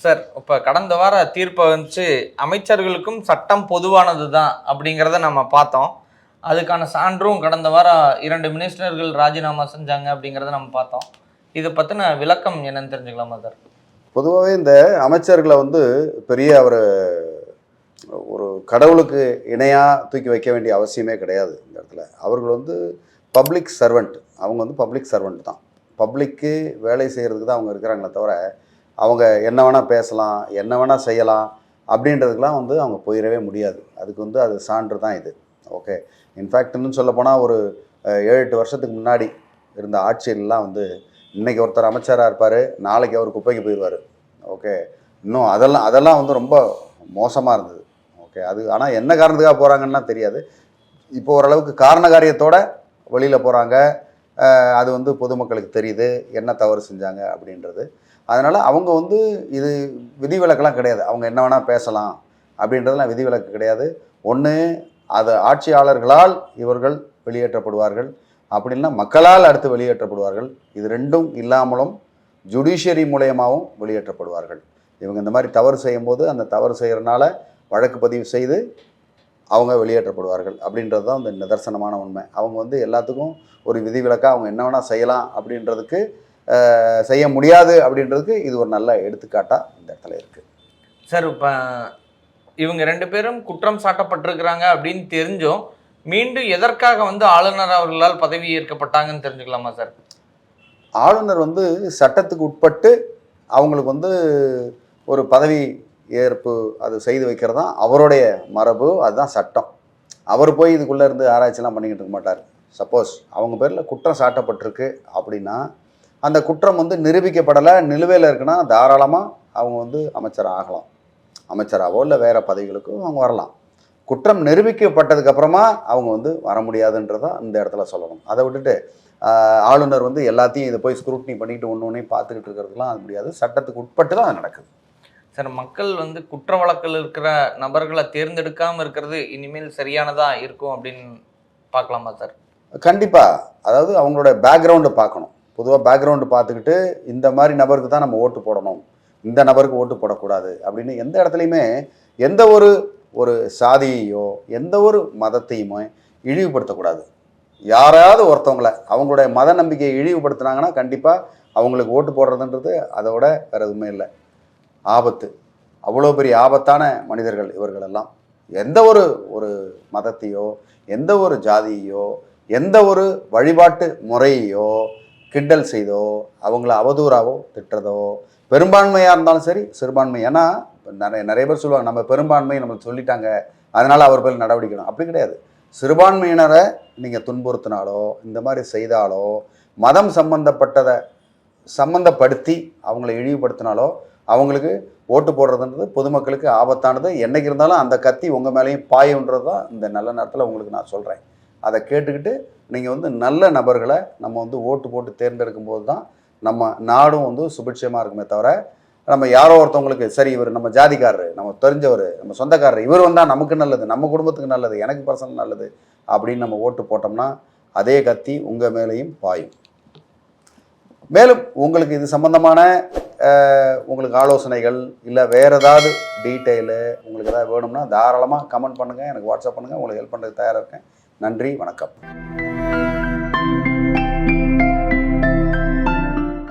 Sir, இப்ப கடந்த வார தீர்ப்ப வந்துச்சு அமைச்சர்களுக்கும் சட்டம் பொதுவானது தான் அப்படிங்கிறத நம்ம பார்த்தோம். அதுக்கான சான்றும் கடந்த வாரம் 2 மினிஸ்டர்கள் ராஜினாமா செஞ்சாங்க அப்படிங்கிறத நம்ம பார்த்தோம். இத பத்தின விளக்கம் என்னன்னு தெரிஞ்சுக்கலாமா சார்? பொதுவாகவே இந்த அமைச்சர்களை வந்து பெரிய ஒரு கடவுளுக்கு இணையாக தூக்கி வைக்க வேண்டிய அவசியமே கிடையாது இந்த இடத்துல. அவர்கள் வந்து பப்ளிக் சர்வெண்ட். அவங்க வந்து பப்ளிக் சர்வெண்ட் தான். பப்ளிக்கு வேலை செய்கிறதுக்கு தான் அவங்க இருக்கிறாங்களே தவிர, அவங்க என்ன வேணால் பேசலாம், என்ன வேணால் செய்யலாம் அப்படின்றதுக்கெலாம் வந்து அவங்க போயிடவே முடியாது. அதுக்கு வந்து அது சான்று தான் இது. ஓகே. இன்ஃபேக்ட் இன்னும் சொல்லப்போனால் ஒரு 7-8 வருஷத்துக்கு முன்னாடி இருந்த ஆட்சியெல்லாம் வந்து இன்றைக்கி ஒருத்தர் அமைச்சராக இருப்பார், நாளைக்கு அவர் குப்பைக்கு போயிடுவார். ஓகே. இன்னும் அதெல்லாம் வந்து ரொம்ப மோசமாக இருந்தது. ஓகே. அது ஆனால் என்ன காரணத்துக்காக போகிறாங்கன்னா தெரியாது. இப்போ ஓரளவுக்கு காரண காரியத்தோடு வெளியில் போகிறாங்க. அது வந்து பொதுமக்களுக்கு தெரியுது என்ன தவறு செஞ்சாங்க அப்படின்றது. அதனால் அவங்க வந்து இது விதிவிலக்கெல்லாம் கிடையாது. அவங்க என்ன வேணால் பேசலாம் அப்படின்றதுலாம் விதிவிலக்கு கிடையாது. ஒன்று அது ஆட்சியாளர்களால் இவர்கள் வெளியேற்றப்படுவார்கள், அப்படின்னா மக்களால் அடுத்து வெளியேற்றப்படுவார்கள். இது ரெண்டும் இல்லாமலும் ஜுடிஷியரி மூலயமாவும் வெளியேற்றப்படுவார்கள். இவங்க இந்த மாதிரி தவறு செய்யும்போது அந்த தவறு செய்கிறனால வழக்கு பதிவு செய்து அவங்க வெளியேற்றப்படுவார்கள் அப்படின்றது தான் இந்த நிதர்சனமான உண்மை. அவங்க வந்து எல்லாத்துக்கும் ஒரு விதிவிலக்காக அவங்க என்ன வேணால் செய்யலாம் அப்படின்றதுக்கு, செய்ய முடியாது அப்படின்றதுக்கு இது ஒரு நல்ல எடுத்துக்காட்டாக இந்த இடத்துல இருக்குது. சார், இப்போ இவங்க 2 பேரும் குற்றம் சாட்டப்பட்டிருக்கிறாங்க அப்படின்னு தெரிஞ்சும் மீண்டும் எதற்காக வந்து ஆளுநர் அவர்களால் பதவி ஏற்கப்பட்டாங்கன்னு தெரிஞ்சுக்கலாமா சார்? ஆளுநர் வந்து சட்டத்துக்கு உட்பட்டு அவங்களுக்கு வந்து ஒரு பதவி ஏற்பு அது செய்து வைக்கிறது தான் அவருடைய மரபு, அதுதான் சட்டம். அவர் போய் இதுக்குள்ளே இருந்து ஆராய்ச்சிலாம் பண்ணிக்கிட்டு இருக்க மாட்டார். சப்போஸ் அவங்க பேரில் குற்றம் சாட்டப்பட்டிருக்கு அப்படின்னா, அந்த குற்றம் வந்து நிரூபிக்கப்படலை, நிலுவையில் இருக்குன்னா தாராளமாக அவங்க வந்து அமைச்சர் ஆகலாம். அமைச்சராகவோ இல்லை வேறு பதவிகளுக்கோ அவங்க வரலாம். குற்றம் நிரூபிக்கப்பட்டதுக்கப்புறமா அவங்க வந்து வர முடியாதுன்றதான் இந்த இடத்துல சொல்லணும். அதை விட்டுட்டு ஆளுநர் வந்து எல்லாத்தையும் இதை போய் ஸ்க்ரூட்னி பண்ணிக்கிட்டு ஒன்று ஒன்றையும் பார்த்துக்கிட்டு இருக்கிறதுலாம் அது முடியாது. சட்டத்துக்கு உட்பட்டு தான் அது நடக்குது. சார், மக்கள் வந்து குற்ற வழக்கில் இருக்கிற நபர்களை தேர்ந்தெடுக்காமல் இருக்கிறது இனிமேல் சரியானதாக இருக்கும் அப்படின்னு பார்க்கலாமா சார்? கண்டிப்பாக. அதாவது அவங்களோட பேக்ரவுண்டை பார்க்கணும். பொதுவாக பேக்ரவுண்டு பார்த்துக்கிட்டு இந்த மாதிரி நபருக்கு தான் நம்ம ஓட்டு போடணும், இந்த நபருக்கு ஓட்டு போடக்கூடாது அப்படின்னு எந்த இடத்துலையுமே எந்த ஒரு சாதியையோ எந்த ஒரு மதத்தையுமே இழிவுபடுத்தக்கூடாது. யாராவது ஒருத்தவங்களை அவங்களுடைய மத நம்பிக்கையை இழிவுபடுத்தினாங்கன்னா கண்டிப்பாக அவங்களுக்கு ஓட்டு போடுறதுன்றது அதோட வேறு எதுவுமே இல்லை. ஆபத்து. அவ்வளோ பெரிய ஆபத்தான மனிதர்கள் இவர்களெல்லாம். எந்த ஒரு மதத்தையோ எந்த ஒரு ஜாதியையோ எந்த ஒரு வழிபாட்டு முறையோ கிண்டல் செய்தோ அவங்கள அவதூறாவோ திட்டுறதோ, பெரும்பான்மையாக இருந்தாலும் சரி சிறுபான்மை. ஏன்னா நிறைய பேர் சொல்லுவாங்க நம்ம பெரும்பான்மை நம்மளுக்கு சொல்லிட்டாங்க அதனால் அவர் பேர் நடவடிக்கணும். அப்படி கிடையாது. சிறுபான்மையினரை நீங்கள் துன்புறுத்தினாலோ இந்த மாதிரி செய்தாலோ, மதம் சம்மந்தப்படுத்தி அவங்கள இழிவுபடுத்தினாலோ அவங்களுக்கு ஓட்டு போடுறதுன்றது பொதுமக்களுக்கு ஆபத்தானது. என்றைக்கு இருந்தாலும் அந்த கத்தி உங்கள் மேலேயும் பாயுன்றது தான் இந்த நல்ல நேரத்தில் உங்களுக்கு நான் சொல்கிறேன். அதை கேட்டுக்கிட்டு நீங்கள் வந்து நல்ல நபர்களை நம்ம வந்து ஓட்டு போட்டு தேர்ந்தெடுக்கும் போது தான் நம்ம நாடும் வந்து சுபிட்சமாக இருக்குமே தவிர, நம்ம யாரோ ஒருத்தவங்களுக்கு சரி இவர் நம்ம ஜாதிக்காரரு, நம்ம தெரிஞ்சவர், நம்ம சொந்தக்காரர், இவர் வந்தால் நமக்கு நல்லது, நம்ம குடும்பத்துக்கு நல்லது, எனக்கு பர்சனல் நல்லது அப்படின்னு நம்ம ஓட்டு போட்டோம்னா அதே கத்தி உங்கள் மேலேயும் பாயும். மேலும் உங்களுக்கு இது சம்பந்தமான உங்களுக்கு ஆலோசனைகள் இல்லை வேறு ஏதாவது டீட்டெயிலு உங்களுக்கு ஏதாவது வேணும்னா தாராளமாக கமெண்ட் பண்ணுங்கள், எனக்கு வாட்ஸ்அப் பண்ணுங்கள். உங்களுக்கு ஹெல்ப் பண்ணுறதுக்கு தயாராக இருக்கேன். நன்றி, வணக்கம்.